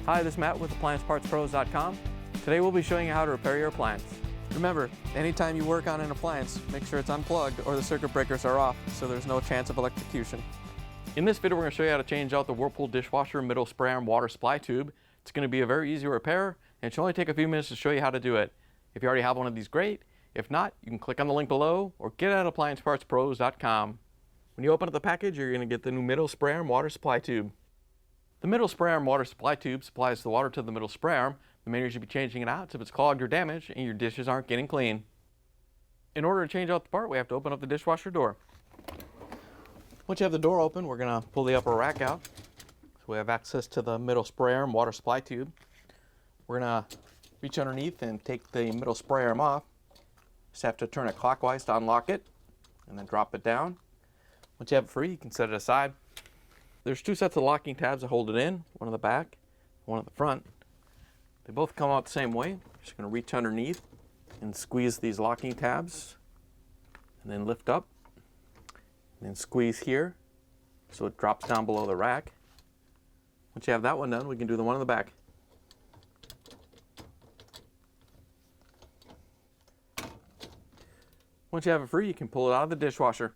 Hi, this is Matt with AppliancePartsPros.com. Today we'll be showing you how to repair your appliance. Remember, anytime you work on an appliance, make sure it's unplugged or the circuit breakers are off so there's no chance of electrocution. In this video, we're going to show you how to change out the Whirlpool dishwasher middle spray arm water supply tube. It's going to be a very easy repair, and it should only take a few minutes to show you how to do it. If you already have one of these, great. If not, you can click on the link below or get it at AppliancePartsPros.com. When you open up the package, you're going to get the new middle spray arm water supply tube. The middle spray arm water supply tube supplies the water to the middle spray arm. The main reason you should be changing it out is if it's clogged or damaged and your dishes aren't getting clean. In order to change out the part, we have to open up the dishwasher door. Once you have the door open, we're going to pull the upper rack out so we have access to the middle spray arm water supply tube. We're going to reach underneath and take the middle spray arm off. Just have to turn it clockwise to unlock it and then drop it down. Once you have it free, you can set it aside. There's two sets of locking tabs that hold it in, one on the back, one at the front. They both come out the same way. Just going to reach underneath and squeeze these locking tabs and then lift up and then squeeze here so it drops down below the rack. Once you have that one done, we can do the one on the back. Once you have it free, you can pull it out of the dishwasher.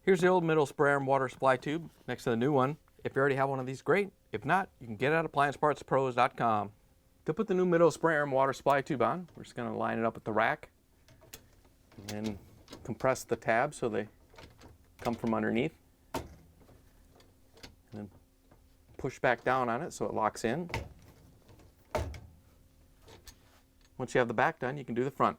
Here's the old middle spray arm water supply tube next to the new one. If you already have one of these, great. If not, you can get it at AppliancePartsPros.com. To put the new middle spray arm water supply tube on, we're just going to line it up with the rack and then compress the tabs so they come from underneath. And then push back down on it so it locks in. Once you have the back done, you can do the front.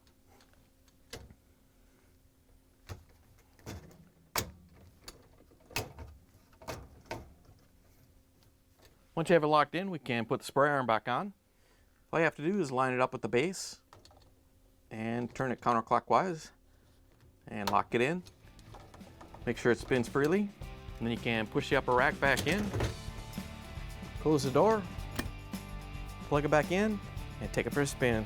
Once you have it locked in, we can put the spray arm back on. All you have to do is line it up with the base and turn it counterclockwise and lock it in. Make sure it spins freely, and then you can push the upper rack back in, close the door, plug it back in, and take it for a spin.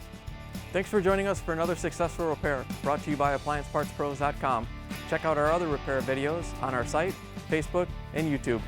Thanks for joining us for another successful repair brought to you by AppliancePartsPros.com. Check out our other repair videos on our site, Facebook, and YouTube.